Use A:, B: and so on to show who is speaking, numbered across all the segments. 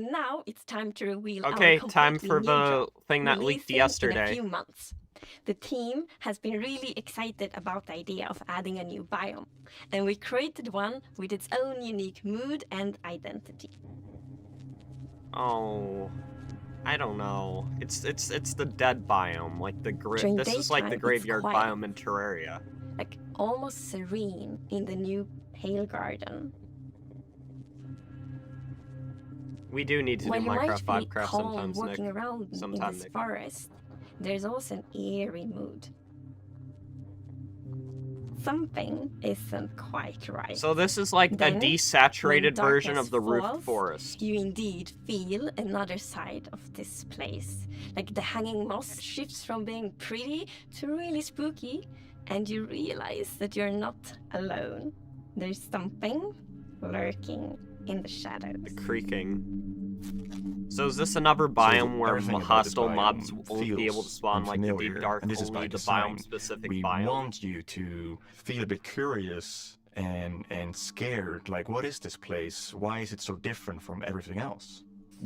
A: Now it's time to reveal
B: Okay,
A: our
B: time
A: completely
B: for
A: new
B: the
A: drop,
B: thing that leaked
A: releasing in a
B: yesterday.
A: few months. The team has been really excited about the idea of adding a new biome, and we created one with its own unique mood and identity.
B: Oh, I don't know. It's the dead biome, like the
A: During
B: this is like the
A: daytime, it's
B: graveyard
A: quiet,
B: biome in Terraria.
A: like almost serene in the new Pale Garden.
B: We do need to
A: While
B: do
A: you might
B: Minecraft
A: feel
B: 5 craft
A: calm
B: sometimes, Nick.
A: walking around in
B: Sometime,
A: this
B: Nick.
A: forest, there's also an eerie mood. Something isn't quite right.
B: So this is like
A: Then,
B: a desaturated
A: when
B: version
A: darkness
B: of the roofed
A: falls,
B: forest.
A: you indeed feel another side of this place. Like the hanging moss shifts from being pretty to really spooky, and you realize that you're not alone. There's something lurking in the shadows.
B: The creaking. So is this another biome where hostile mobs won't be able to spawn like the deep dark,
C: and this is
B: only
C: by
B: the
C: design.
B: biome-specific
C: We
B: biome?
C: want you to feel a bit curious and scared, like what is this place? Why is it so different from everything else?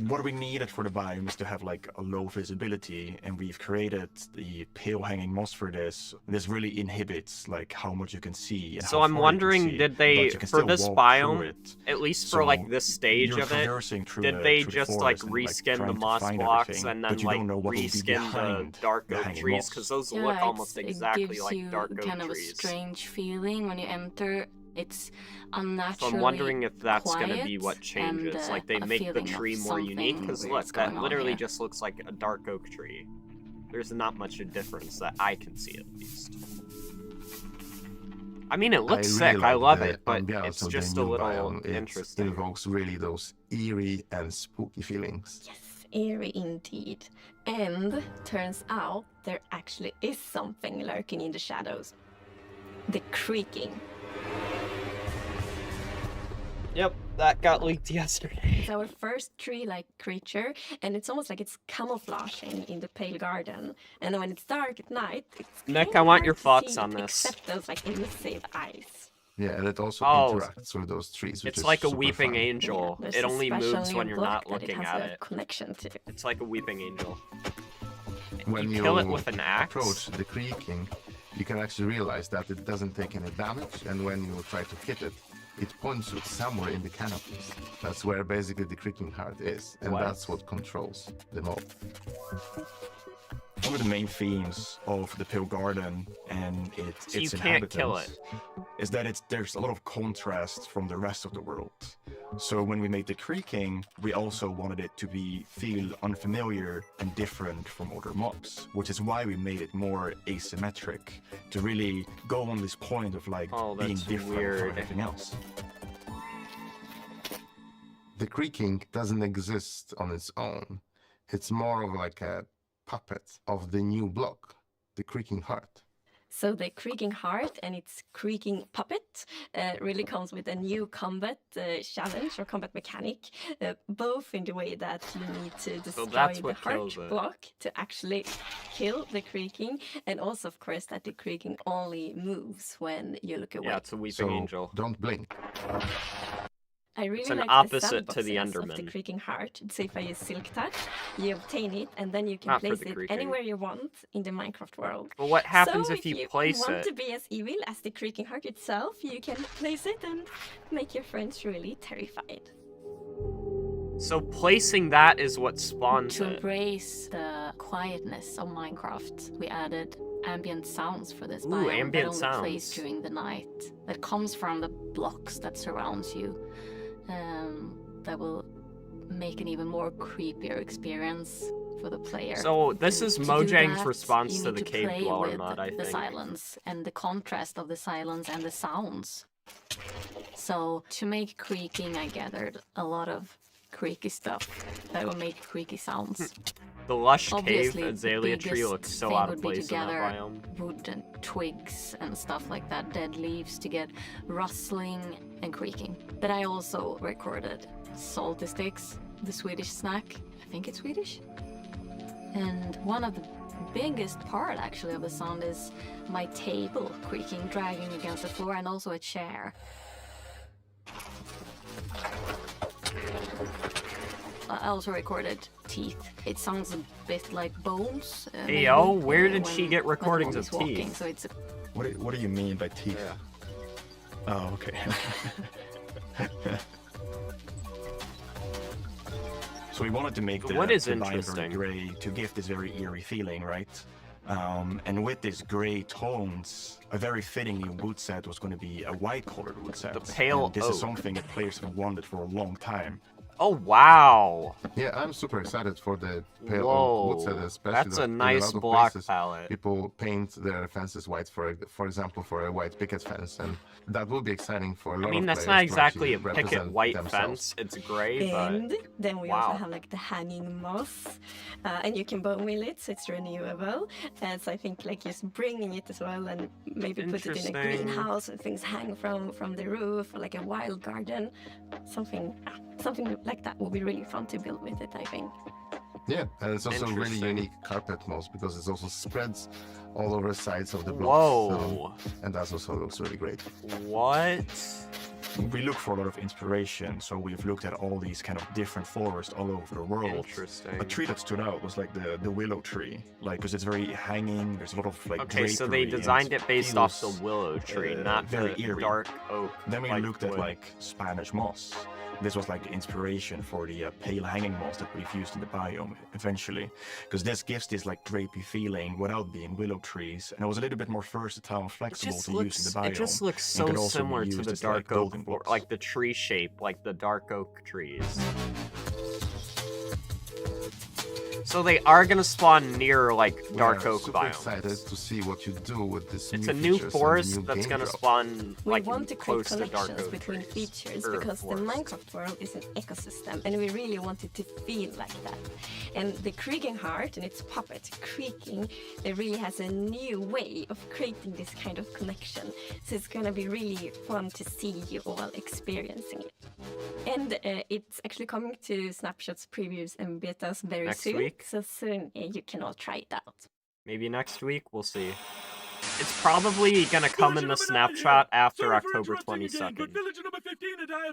C: What we needed for the biome is to have like a low visibility, and we've created the pale hanging moss for this. This really inhibits like how much you can see. And
B: So
C: how
B: I'm
C: far
B: wondering,
C: you can see,
B: did they,
C: but you can
B: for
C: still
B: this
C: walk
B: biome,
C: through it.
B: at least for
C: So
B: like this stage
C: you're
B: of it,
C: traversing through
B: did
C: the-
B: they
C: through the
B: just like
C: forest and,
B: reskin
C: trying
B: the
C: to
B: moss
C: find
B: blocks
C: everything,
B: and then
C: but you
B: like
C: don't know what will be
B: reskin the
C: behind
B: dark
C: the
B: oak
C: hanging
B: trees?
C: moss.
B: Because those
D: Yeah,
B: look almost
D: it
B: exactly
D: gives
B: like
D: you
B: dark oak
D: kind of a
B: trees.
D: strange feeling when you enter. It's unnaturally
B: So I'm wondering if that's going to be
D: quiet
B: what changes.
D: and,
B: like they
D: a
B: make the
D: feeling of
B: tree more unique.
D: something
B: Because look,
D: weird's
B: that
D: going on
B: literally
D: here.
B: just looks like a dark oak tree. There's not much of a difference that I can see at least. I mean, it looks sick. I love it, but it's just a little interesting.
E: It evokes really those eerie and spooky feelings.
A: Yes, eerie indeed. And turns out there actually is something lurking in the shadows. The creaking.
B: Yep, that got leaked yesterday.
A: It's our first tree-like creature, and it's almost like it's camouflaging in the pale garden. And when it's dark at night, it's
B: Nick,
A: kinda
B: I want
A: hard
B: your
A: to
B: thoughts
A: see
B: on
A: it,
B: this.
A: Except those like elusive eyes.
E: Yeah, and it also
B: Oh,
E: interacts with those trees, which
B: It's
E: is
B: like a
E: super
B: weeping
E: fun.
B: angel.
A: There's
B: It
A: a
B: only
A: special
B: moves when
A: new
B: you're
A: block
B: not
A: that
B: looking
A: it
B: at
A: has a
B: it.
A: connection to.
B: It's like a weeping angel.
E: When
B: you
E: you
B: kill it with an axe?
E: approach the creaking, you can actually realize that it doesn't take any damage, and when you try to hit it, it points you somewhere in the canopies. That's where basically the creaking heart is, and
B: What?
E: that's what controls the mob.
C: One of the main themes of the Pale Garden and
B: So
C: its
B: you can't kill
C: inhabitants is that there's a lot of contrast from the rest of the world. So when we made the creaking, we also wanted it to feel unfamiliar and different from other mobs, which is why we made it more asymmetric, to really go on this point of like
B: Oh,
C: being
B: that's
C: different
B: weird.
C: from everything else.
E: The creaking doesn't exist on its own. It's more of like a puppet of the new block, the creaking heart.
A: So the creaking heart and its creaking puppet really comes with a new combat challenge or combat mechanic, both in the way that you need to destroy
B: that's
A: the
B: what
A: heart
B: kills it.
A: block to actually kill the creaking, and also of course that the creaking only moves when you look away.
B: Yeah, it's a weeping
E: So
B: angel.
E: don't blink.
A: I really
B: It's an
A: like
B: opposite
A: the
B: to the
A: sandboxiness of the
B: Enderman.
A: creaking heart. So if I use Silk Touch, you obtain it, and then you can
B: Not for
A: place
B: the
A: it
B: creaking.
A: anywhere you want in the Minecraft world.
B: But what happens
A: so
B: if you
A: you
B: place
A: want
B: it?
A: to be as evil as the creaking heart itself, you can place it and make your friends really terrified.
B: So placing that is what spawns
D: To
B: it.
D: embrace the quietness of Minecraft, we added ambient sounds for this
B: Ooh,
D: biome
B: ambient
D: that only plays
B: sounds.
D: during the night. That comes from the blocks that surrounds you. That will make an even more creepier experience for the player.
B: So this is
D: To do
B: Mojang's
D: that,
B: response
D: you
B: to
D: need
B: the cave
D: play
B: dweller
D: with
B: mod, I
D: the
B: think.
D: silence and the contrast of the silence and the sounds. So to make creaking, I gathered a lot of creaky stuff that will make creaky sounds.
B: The lush
D: Obviously,
B: cave azalea tree
D: biggest
B: looks so
D: thing
B: out of
D: would be to
B: place in that
D: gather
B: biome.
D: wood and twigs and stuff like that, dead leaves, to get rustling and creaking. But I also recorded salty sticks, the Swedish snack. I think it's Swedish. And one of the biggest part actually of the sound is my table creaking, dragging against the floor, and also a chair. I also recorded teeth. It sounds a bit like bones.
B: Hey, yo,
D: maybe,
B: where did
D: when-
B: she get
D: when the
B: recordings
D: one
B: of
D: is walking,
B: teeth?
D: So it's
C: What do you mean by teeth?
B: Yeah.
C: Oh, okay. So we wanted to make
B: What is
C: the biome very
B: interesting?
C: gray to give this very eerie feeling, right? And with these gray tones, a very fitting new wood set was going to be a white-colored wood set.
B: The pale
C: and this
B: oak.
C: is something that players have wanted for a long time.
B: Oh, wow.
E: Yeah, I'm super excited for the pale
B: Whoa.
E: oak wood set, especially
B: That's
E: that
B: a
E: in
B: nice
E: lot of
B: block
E: places,
B: palette.
E: People paint their fences white, for example, for a white picket fence, and that will be exciting for a lot
B: I mean,
E: of
B: that's
E: players
B: not
E: to
B: exactly a
E: actually
B: picket
E: represent
B: white
E: themselves.
B: fence. It's gray, but
A: And then we
B: wow.
A: also have like the hanging moss, and you can bone meal it, so it's renewable. And so I think like just bringing it as well, and maybe put it in a
B: Interesting.
A: greenhouse and things hang from the roof, or like a wild garden, something like that would be really fun to build with it, I think.
E: Yeah, and it's also really
B: Interesting.
E: unique carpet moss because it also spreads all over the sides of the blocks.
B: Whoa.
E: And that also looks really great.
B: What?
C: We look for a lot of inspiration, so we've looked at all these kind of different forests all over the world.
B: Interesting.
C: A tree that stood out was like the willow tree, like because it's very hanging. There's a lot of like
B: Okay, so they
C: drapery, and
B: designed it based off the
C: feels,
B: willow tree,
C: uh,
B: not
C: very
B: the
C: eerie.
B: dark oak.
C: Then we
B: like
C: looked at
B: wood.
C: like Spanish moss. This was like the inspiration for the pale hanging moss that we've used in the biome eventually, because this gives this like drapey feeling without being willow trees, and it was a little bit more versatile and
B: It
C: flexible
B: just
C: to
B: looks.
C: use in the biome.
B: It just looks
C: and
B: so
C: could also be
B: similar to
C: used
B: the
C: as, like,
B: dark oak,
C: building blocks.
B: like the tree shape, like the dark oak trees. So they are gonna spawn near like dark
E: We are
B: oak
E: super
B: biome.
E: excited to see what you do with this
B: It's
E: new
B: a new
E: features and the
B: forest
E: new
B: that's
E: game
B: gonna
E: drop.
B: spawn
A: We
B: like
A: want to create
B: close to dark
A: connections
B: oak
A: between
B: trees,
A: features
B: or
A: because the
B: forest.
A: Minecraft world is an ecosystem, and we really want it to feel like that. And the Creaking heart and its puppet Creaking, it really has a new way of creating this kind of connection. So it's gonna be really fun to see you all experiencing it. And it's actually coming to snapshots, previews, and betas very
B: Next
A: soon.
B: week?
A: So soon you can all try it out.
B: Maybe next week, we'll see. It's probably gonna come in the snapshot after October 22nd.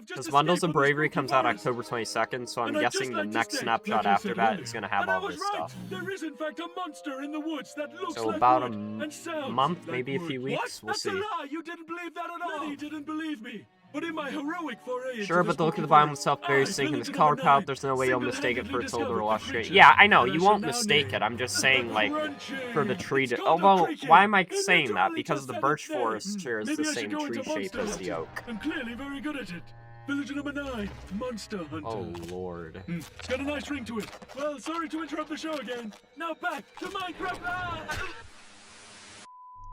B: Because Bundles of Bravery comes out October 22nd, so I'm guessing the next snapshot after that is gonna have all this stuff.
F: There is in fact a monster in the woods that looks
B: So
F: like
B: about a
F: wood and sounds
B: month,
F: like
B: maybe a
F: wood.
B: few weeks, we'll
F: That's
B: see.
F: a lie. You didn't believe that at all. Many didn't believe me. But in my heroic foray into
B: Sure, but the look of the biome itself very distinct in its
F: village
B: color
F: number
B: palette.
F: 9,
B: There's no way you'll mistake it for its older
F: single-handedly
B: luster.
F: discovered the
B: Yeah, I know,
F: creature
B: you
F: that I
B: won't
F: shall now
B: mistake
F: name
B: it. I'm just
F: the
B: saying, like,
F: Crunchy.
B: for the tree
F: It's
B: to.
F: called
B: Oh,
F: the
B: well,
F: Creaking.
B: why am I
F: It
B: saying that?
F: literally
B: Because
F: just
B: the
F: said
B: birch
F: it there.
B: forest shares
F: Maybe
B: the
F: I should
B: same
F: go
B: tree
F: into
B: shape
F: monster
B: as the
F: hunting.
B: oak.
F: I'm clearly very good at it. Villager number 9, Monster Hunter.
B: Oh, lord.
F: It's got a nice ring to it. Well, sorry to interrupt the show again. Now back to Minecraft.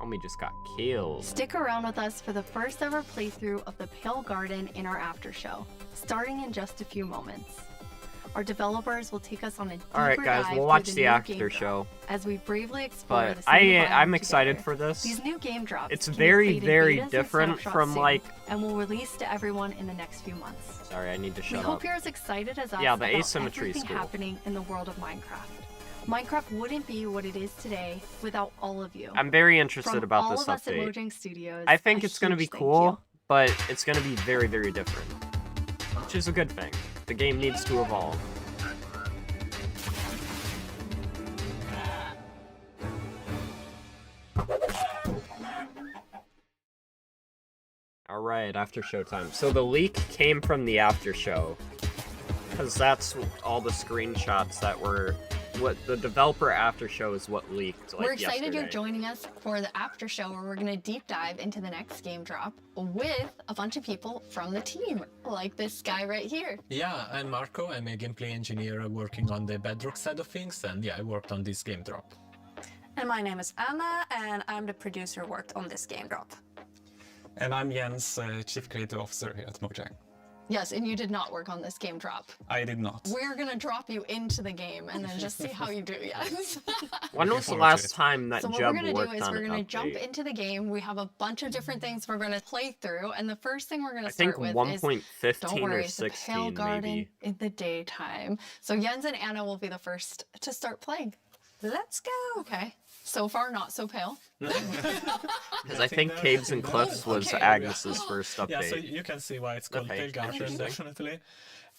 B: Homie just got killed.
G: Stick around with us for the first ever playthrough of the Pale Garden in our after show, starting in just a few moments. Our developers will take us on a deeper
B: Alright, guys,
G: dive
B: we'll
G: through
B: watch
G: the
B: the
G: new
B: after
G: game
B: show.
G: drop as we bravely explore
B: But
G: this new biome
B: I'm excited
G: together.
B: for this.
G: These new game drops
B: It's
G: can be
B: very,
G: played in
B: very
G: betas and
B: different
G: snapshots
B: from,
G: soon,
B: like-
G: and will release to everyone in the next few months.
B: Sorry, I need to
G: We
B: shut
G: hope
B: up.
G: you're as excited as us
B: Yeah, the
G: about
B: asymmetry is
G: everything
B: cool.
G: happening in the world of Minecraft. Minecraft wouldn't be what it is today without all of you.
B: I'm very interested
G: From
B: about
G: all
B: this
G: of us at
B: update.
G: Mojang Studios,
B: I think
G: a
B: it's gonna be
G: huge thank
B: cool,
G: you.
B: but it's gonna be very, very different. Which is a good thing. The game needs to evolve. Alright, after show time. So the leak came from the after show. Because that's all the screenshots that were... What the developer after show is what leaked, like,
H: We're excited
B: yesterday.
H: you're joining us for the after show where we're going to deep dive into the next game drop with a bunch of people from the team, like this guy right here.
I: Yeah, I'm Marco. I'm a gameplay engineer working on the Bedrock side of things, and yeah, I worked on this game drop.
J: And my name is Anna, and I'm the producer who worked on this game drop.
K: And I'm Jens, Chief Creative Officer here at Mojang.
H: Yes, and you did not work on this game drop.
K: I did not.
H: We're going to drop you into the game and then just see how you do, yes.
B: When was the
K: forward to
B: last
K: it.
B: time that
H: So what
B: Jeb
H: we're going to
B: worked
H: do is
B: on
H: we're
B: an
H: going to jump
B: update?
H: into the game. We have a bunch of different things we're going to play through, and the first thing we're going
B: I
H: to
B: think
H: start with is
B: 1.15
H: don't worry,
B: or
H: it's the Pale
B: 16
H: Garden
B: maybe.
H: in the daytime. So Jens and Anna will be the first to start playing.
J: Let's go!
H: Okay. So far, not so pale.
B: Because I think Caves and Cliffs was
H: Okay.
B: Agnes's first update.
K: Yeah, so you can see why it's called
B: Okay.
K: Pale Garden,
B: Interesting.
K: definitely.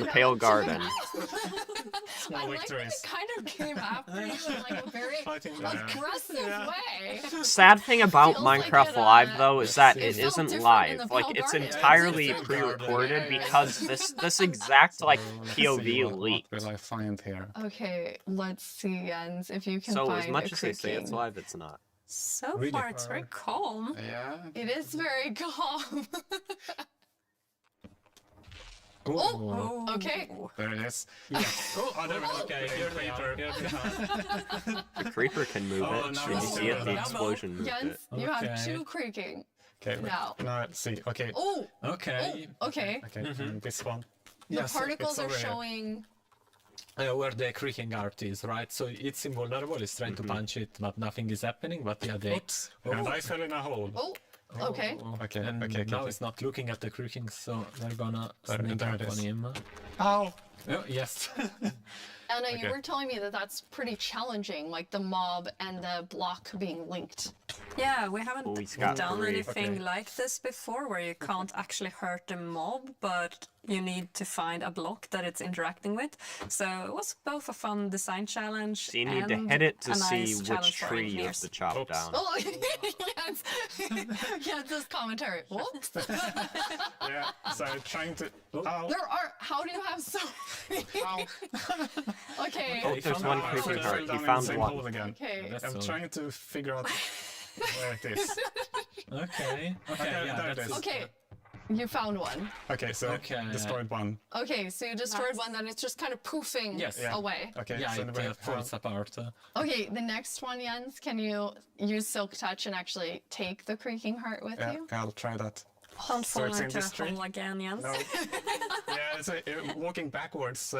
B: the Pale Garden.
K: Small
H: I like that it
K: victories.
H: kind of came after you in like a very aggressive way.
B: Sad thing about
H: Feels like
B: Minecraft
H: it,
B: Live though is that
H: it
B: it
H: felt
B: isn't
H: different in
B: live.
H: the
B: Like
H: Pale
B: it's
H: Garden.
B: entirely
K: Yeah, it's a
B: pre-recorded
K: garden.
B: because this exact like
K: Let's see
B: POV
K: what
B: leaked.
K: will I find here?
H: Okay, let's see, Jens, if you can
B: So
H: find
B: as much
H: a
B: as they say it's
H: Creaking.
B: live, it's not.
J: So
I: Really
J: far, it's very
I: hard.
J: calm.
K: Yeah.
H: It is very calm.
I: Oh,
H: Okay.
K: There it is.
I: oh, there we go. Okay, here they are. Here they are.
B: The creeper can move
K: Oh,
B: it.
K: now
B: Did you
K: it's
B: see it? The
K: double.
B: explosion moved
H: Jens,
B: it.
H: you have
I: Okay.
H: 2 creaking.
K: Okay, wait.
H: Now.
K: Now let's see. Okay.
H: Oh,
I: Okay.
H: okay.
K: Okay, and this one.
H: The
I: Yes,
H: particles
K: it's
H: are
K: over here.
H: showing.
I: Where the creaking art is, right? So it's invulnerable, it's trying to punch it, but nothing is happening, but yeah, they...
K: Oops. And I fell in a hole.
H: Oh, okay.
K: Okay,
I: And
K: okay,
I: now
K: okay.
I: it's not looking at the creaking, so they're gonna
K: There-
I: sneak
K: there
I: up
K: it
I: on
K: is.
I: him.
K: Ow!
I: Oh, yes.
H: Anna, you
K: Okay.
H: were telling me that that's pretty challenging, like the mob and the block being linked.
J: Yeah, we haven't
B: Oh, he's got
J: done
B: 3.
J: anything
K: Okay.
J: like this before, where you can't actually hurt the mob, but you need to find a block that it's interacting with. So it was both a fun design challenge
B: So you need to
J: and
B: hit it to
J: a
B: see
J: nice
B: which
J: challenge for
B: tree you have
J: engineers.
B: to chop
K: Oops.
B: down.
H: Oh, yes. Yes, this commentary. Whoops.
K: Yeah, so I'm trying to. Ow!
H: There are. How do you have so many?
K: Ow!
H: Okay.
B: Oh, there's one
K: I
B: creeping
K: fell
B: heart.
K: down
B: You
K: in
B: found
K: the same
B: one.
K: hole again.
H: Okay.
I: That's
K: I'm
I: all.
K: trying to figure out where it is.
I: Okay, okay, yeah,
K: there it
I: that's...
K: is.
H: Okay. You found one.
K: Okay, so
I: Okay.
K: destroyed one.
H: Okay, so you destroyed
J: Nice.
H: one, then it's just kind of poofing
I: Yes.
K: Yeah.
H: away.
K: Okay,
I: Yeah,
K: so
I: it
K: we have
I: falls apart.
H: Okay, the next one, Jens, can you use Silk Touch and actually take the creaking heart with
K: Yeah,
H: you?
K: I'll try that.
J: Don't
K: So
J: fall
K: it's in
J: into a
K: this tree?
J: hole again, Jens.
K: No. Yeah, it's walking backwards.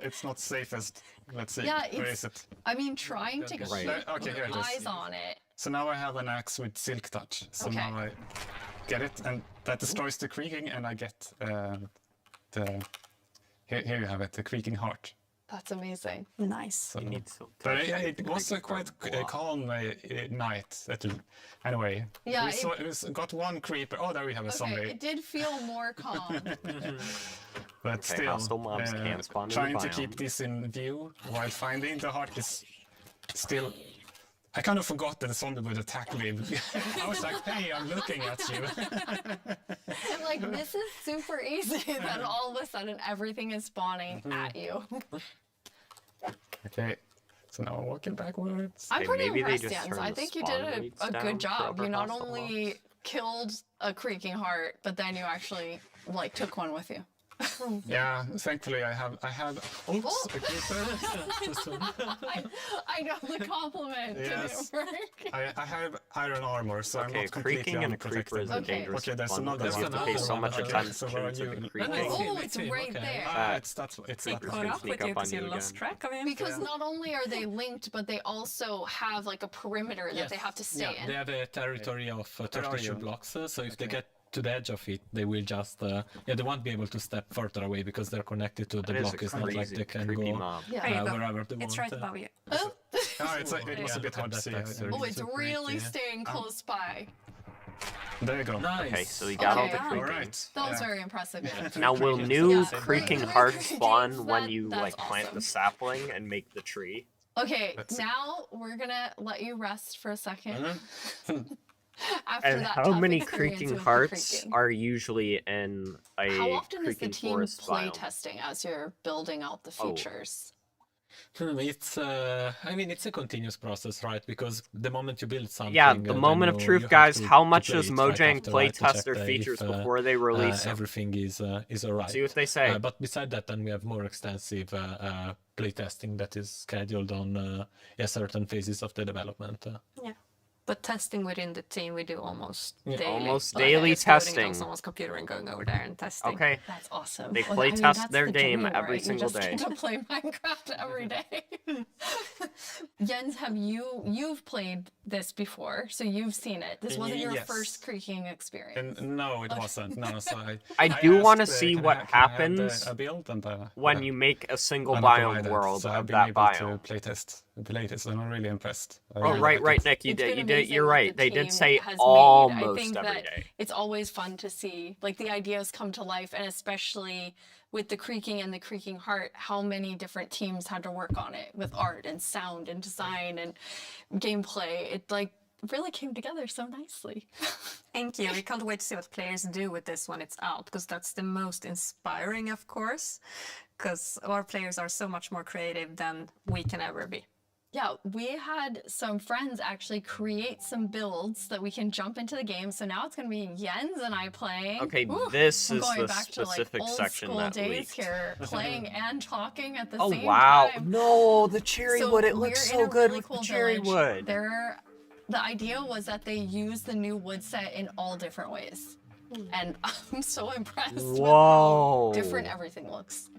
K: It's not safest. Let's see.
H: Yeah,
K: Where
H: it's-
K: is it?
H: I mean, trying to
B: Right.
H: keep
K: Okay, here it is.
H: eyes on it.
K: So now I have an axe with silk touch. So
H: Okay.
K: now I get it, and that destroys the creaking, and I get the. Here you have it, the creaking heart.
H: That's amazing.
J: Nice.
B: You need silk
K: But
B: touch.
K: it was a quite calm night. Anyway,
H: Yeah,
K: we got one creeper. Oh, there we have a
H: Okay,
K: zombie.
H: it did feel more calm.
K: But
B: Okay,
K: still,
B: hostile mobs can't spawn in the
K: trying to
B: biome.
K: keep this in view while finding the heart is still. I kind of forgot that the zombie would attack me. I was like, "Hey, I'm looking at you."
H: And like, this is super easy. Then all of a sudden, everything is spawning at you.
K: Okay, so now I'm walking backwards.
H: I'm
B: Hey,
H: pretty
B: maybe they
H: impressed,
B: just
H: Jens.
B: turn
H: I
B: the
H: think you
B: spawn
H: did
B: rates
H: a
B: down
H: good
B: for
H: job.
B: other
H: You not
B: hostile
H: only
B: mobs.
H: killed a creaking heart, but then you actually like took one with you.
K: Yeah, thankfully I have. Oops,
H: Oh.
K: a creeper.
H: I know the compliment
K: Yes.
H: didn't work.
K: I have iron armor, so I'm
B: Okay,
K: not completely
B: creaking and a creeper is a
K: unprotected.
H: Okay.
B: dangerous
K: Okay, there's
B: one
K: another
B: because you
K: one.
B: have to pay so
I: Another
B: much
I: one.
K: Okay,
B: attention
K: so where are
B: to the
K: you?
B: creaking.
I: Nice.
H: Oh,
I: Me
H: it's
I: too,
H: right
I: okay.
H: there.
K: It's that. It's
J: We
K: that
J: caught
K: one.
J: up
B: sneak
J: with you
B: up on
J: because you
B: you
J: lost
B: again.
J: track of him.
H: Because not only are they linked, but they also have like a perimeter that they have to stay
I: Yeah,
H: in.
I: they have a territory of
K: are
I: 32
K: you?
I: blocks, so if they get to the edge of it, they will just, yeah, they won't be able to step further away because they're connected to the
B: That is
I: block.
B: a
I: It's not like
B: crazy,
I: they can
B: creepy
I: go
B: mob.
H: Yeah.
J: There you go.
I: wherever they want.
J: It's right above you.
H: Oh,
K: Oh, it was a bit hard to see.
H: oh, it's
I: so
H: really
I: pretty.
H: staying close by.
K: There you go.
I: Nice.
B: Okay, so you got all the
H: Okay.
K: All
B: creaking.
K: right.
H: That was
K: Yeah.
H: very impressive. Yeah.
B: Now, will
K: Creaking
B: new
H: Yeah,
B: creaking
H: creaking
B: hearts
H: creaking,
B: spawn when you
H: that's
B: like plant the
H: awesome.
B: sapling and make the tree?
H: Okay,
K: Let's-
H: now we're gonna let you rest for a second.
K: Mhm.
H: After
B: And
H: that
B: how
H: tough
B: many
H: experience
B: creaking
H: with the
B: hearts
H: creaking.
B: are usually in a
H: How often is the
B: creaking
H: team
B: forest
H: play
B: biome?
H: testing as you're building out the
B: Oh.
H: features?
I: It's, I mean, it's a continuous process, right? Because the moment you build something,
B: Yeah, the
I: then
B: moment of
I: you
B: truth,
I: have
B: guys.
I: to-
B: How
I: to
B: much
I: play
B: does
I: it
B: Mojang
I: right after,
B: play
I: right, to
B: test
I: check
B: their
I: that
B: features
I: if,
B: before they release them?
I: everything is alright.
B: See what they say.
I: But beside that, then we have more extensive play testing that is scheduled on certain phases of the development.
J: But testing within the team, we do almost
I: Yeah.
J: daily.
B: Almost
J: Like,
B: daily
J: exploding it on
B: testing.
J: someone's computer and going over there and testing.
B: Okay.
H: That's awesome.
B: They
H: Well,
B: play
H: I mean,
B: test
H: that's
B: their
H: the
B: game
H: dream,
B: every
H: right?
B: single
H: you just
B: day.
H: Get to play Minecraft every day. Jens, have you've played this before, so you've seen it. This wasn't your
K: Yes.
H: first creaking experience.
K: And no, it wasn't. No, so
B: I do
K: asked,
B: wanna see
K: can I
B: what
K: can I have
B: happens
K: a build and,
B: When you make a single
K: I'm
B: biome
K: provided,
B: world
K: so I've
B: of
K: been
B: that
K: able
B: biome.
K: to playtest the latest, and I'm really impressed. I
B: Oh,
K: really
B: right,
K: like
B: right,
K: it.
B: Nick, you
H: It's
B: did,
H: been
B: you did.
H: amazing
B: You're
H: what
B: right.
H: the
B: They did
H: team
B: say
H: has made. I
B: almost
H: think
B: every
H: that
B: day.
H: it's always fun to see, like the ideas come to life, and especially with the creaking and the creaking heart, how many different teams had to work on it with art and sound and design and gameplay. It like really came together so nicely.
J: Thank you. We can't wait to see what players do with this when it's out, because that's the most inspiring, of course, because our players are so much more creative than we can ever be.
H: Yeah, we had some friends actually create some builds that we can jump into the game. So now it's going to be Jens and I playing.
B: Okay,
H: Woo!
B: this
H: I'm
B: is
H: going
B: the
H: back to like
B: specific
H: old
B: section
H: school
B: that
H: days
B: leaked.
H: here, playing and talking at the
B: Oh
H: same
B: wow!
H: time.
B: No, the cherry
H: So
B: wood. It
H: we're
B: looks
H: in
B: so
H: a
B: good
H: really
B: with
H: cool
B: the cherry
H: village.
B: wood.
H: The idea was that they used the new wood set in all different ways. And I'm so impressed with
B: Whoa.
H: how different everything looks.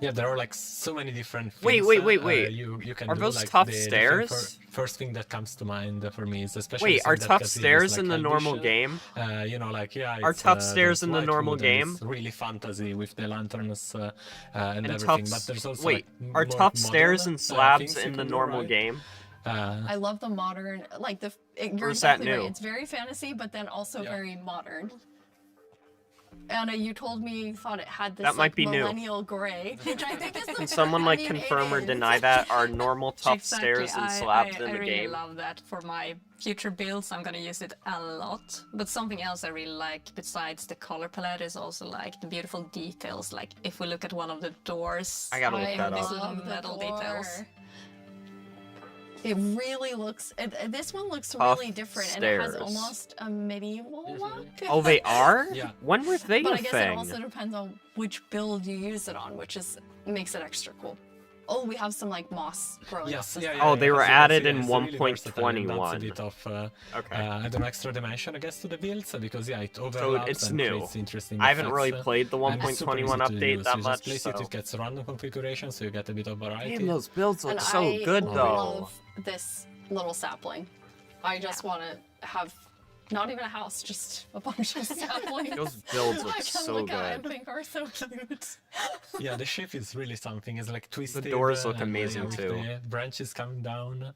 I: Yeah, there are like so many different things.
B: Wait.
I: You can
B: Are
I: do,
B: those
I: like,
B: tough
I: the
B: stairs?
I: First thing that comes to mind for me is especially.
B: Wait, are
I: seeing that
B: tough
I: casino
B: stairs
I: is,
B: in the
I: like,
B: normal
I: Hellish,
B: game?
I: You know, like yeah.
B: Are
I: it's,
B: tough stairs
I: there's
B: in the
I: white
B: normal
I: wood and
B: game?
I: It's really fantasy with the lanterns and
B: And
I: everything.
B: tough.
I: But there's also
B: Wait,
I: like,
B: are
I: more
B: tough stairs
I: modern,
B: and slabs
I: things you
B: in the
I: can do,
B: normal
I: right?
B: game?
H: I love the modern, like you're
B: Or is that
H: exactly
B: new?
H: right. It's very fantasy, but then also
I: Yeah.
H: very modern. Anna, you told me you thought it had this
B: That might
H: like
B: be new.
H: millennial gray, which I think is the
B: Can someone like
H: I mean, it
B: confirm or
H: is.
B: deny that? Are normal tough
J: Exactly.
B: stairs and slabs in
J: I
B: the
J: really
B: game?
J: love that for my future builds. I'm gonna use it a lot. But something else I really like besides the color palette is also like the beautiful details. Like if we look at one of the doors,
B: I gotta look
H: I
B: that
J: these
B: up.
J: little
H: love the
J: metal
H: door.
J: details.
H: It really looks. This one looks
B: Tough
H: really different, and it has
B: stairs.
H: almost a medieval look.
B: Oh, they are?
I: Yeah.
B: When were they
H: But
B: a
H: I guess
B: thing?
H: it also depends on which build you use it on, which makes it extra cool. Oh, we have some like moss growing
I: Yes,
H: up.
I: yeah,
B: Oh, they were
I: as you can
B: added
I: see,
B: in
I: it's really versatile and adds
B: 1.21.
I: a bit of
B: Okay.
I: an extra dimension, I guess, to the builds because yeah, it overlaps
B: it's
I: and
B: new.
I: creates interesting
B: I haven't really
I: effects,
B: played the
I: and it's super
B: 1.21
I: easy to
B: update
I: use.
B: that
I: You
B: much,
I: just place
B: so...
I: it gets random configuration, so you get a bit of variety.
B: Damn, those builds look
H: And
B: so
H: I
B: good, though.
H: love this little sapling. I just want to have not even a house, just a bunch of saplings.
B: Those builds
H: I
B: look
H: can
B: so
H: look at and
B: good.
H: think are so cute.
I: Yeah, the ship is really something. It's like twisted.
B: doors look
I: and,
B: amazing,
I: with
B: too.
I: The branches coming down.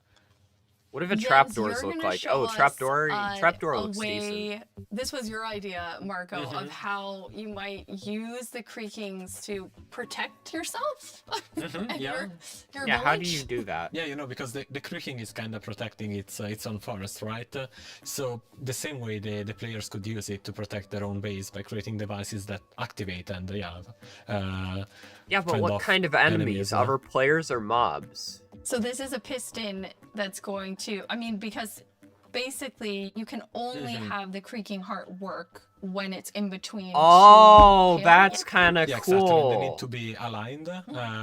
B: What do the
H: Jens,
B: trapdoors
H: you're
B: look
H: gonna
B: like?
H: show
B: Oh,
H: us,
B: trapdoor
H: a
B: looks decent.
H: This was your idea, Marco, of how you might use the creakings to protect yourself and
I: yeah.
H: your
B: Yeah, how do
H: village.
B: you do that?
I: Yeah, you know, because the creaking is kind of protecting its own forest, right? So the same way the players could use it to protect their own base by creating devices that activate and
B: Yeah, but
I: fend
B: what
I: off
B: kind of enemies? Other players or mobs?
H: So this is a piston that's going to, I mean, because basically you can only have the creaking heart work when it's in between.
B: Oh,
H: two
B: that's
H: pins.
B: kind of
I: Yeah, exactly.
B: cool.
I: They need to be aligned.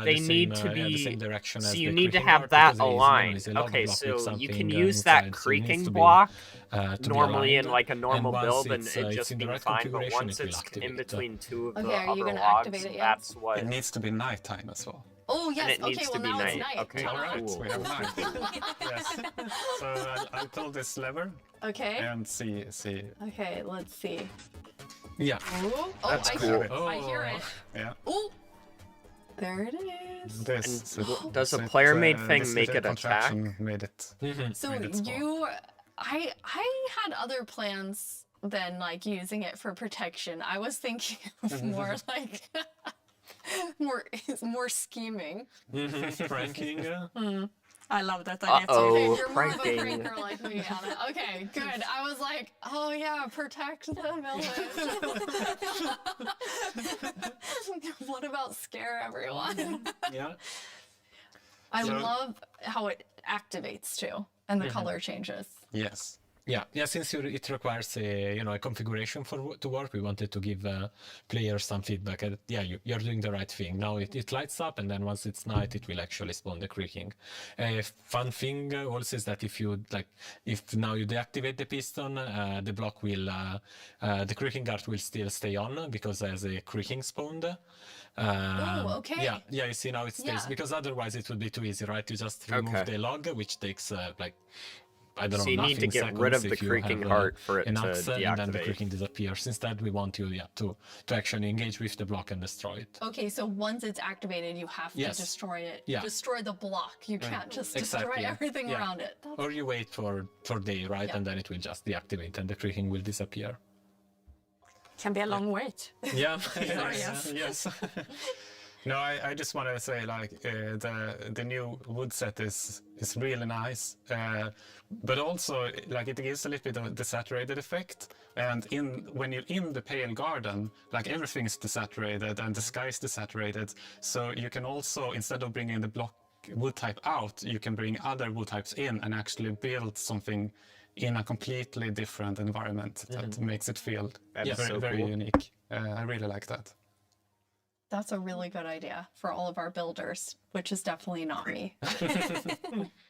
B: They
I: the
B: need
I: same,
B: to
I: the
B: be.
I: same direction
B: So
I: as
B: you
I: the
B: need to
I: creaking
B: have
I: heart,
B: that
I: because it is,
B: aligned.
I: it's a log
B: Okay,
I: block with
B: so you
I: something,
B: can use that
I: inside, so it needs
B: creaking
I: to be,
B: block
I: to be
B: normally in
I: aligned.
B: like a normal
I: once
B: build and
I: it's,
B: it
I: it's
B: just
I: in the
B: being
I: right
B: fine, but
I: configuration,
B: once
I: it will
B: it's
I: activate.
B: in between two of
H: Okay,
B: the
H: are you
B: other
H: gonna
B: logs,
H: activate it yet?
B: that's what.
K: It needs to be nighttime as well.
H: Oh, yes.
B: it needs
H: Okay,
B: to
H: well,
B: be
H: now it's
B: night.
H: night.
B: Okay,
K: All right,
B: cool.
K: we have night. Yes. So I'll pull this lever
H: Okay.
K: and see.
H: Okay, let's see.
I: Yeah.
H: Oh,
B: That's
H: I
B: cool.
H: hear it.
I: Oh.
H: I hear it.
K: Yeah.
H: Oh, there it is.
K: This.
B: And does a player-made thing make it attack?
K: contraction made it.
H: So
K: Made it small.
H: I had other plans than like using it for protection. I was thinking of more like more scheming.
I: Pranking.
J: I love that idea too.
B: Uh-oh.
H: Okay, you're more of a
B: pranking.
H: pranker like me, Anna. Okay, good. I was like, oh yeah, protect the village. What about scare everyone?
I: Yeah.
H: I
K: So-
H: love how it activates too, and the color changes.
K: Yes.
I: Yeah, since it requires a configuration to work, we wanted to give players some feedback. Yeah, you're doing the right thing. Now it lights up, and then once it's night, it will actually spawn the creaking. Fun thing also is that if now you deactivate the piston, the block will the creaking guard will still stay on because there's a creaking spawned.
H: Oh, okay.
I: Yeah, you see now it stays
H: Yeah.
I: because otherwise it would be too easy, right? You just remove
B: Okay.
I: the log, which takes I don't know,
B: So you need to
I: nothing
B: get rid of
I: seconds
B: the
I: if you
B: creaking
I: have,
B: heart for it
I: an
B: to
I: axe, and then the
B: deactivate.
I: creaking disappears. Instead, we want you to actually engage with the block and destroy it.
H: Okay, so once it's activated, you have to
I: Yes.
H: destroy it.
I: Yeah.
H: Destroy the block. You can't just destroy
I: Exactly.
H: everything
I: Yeah.
H: around it.
I: Or you wait for day, right?
H: Yeah.
I: And then it will just deactivate and the creaking will disappear.
J: Can be a long wait.
I: Yeah.
K: Yes. No, I just want to say the new wood set is really nice, but also it gives a little bit of desaturated effect. And when you're in the pale garden, everything's desaturated and the sky is desaturated, so you can also, instead of bringing the block wood type out, you can bring other wood types in and actually build something in a completely different environment that makes it feel very
B: cool.
K: unique. I really like that.
H: That's a really good idea for all of our builders, which is definitely not me.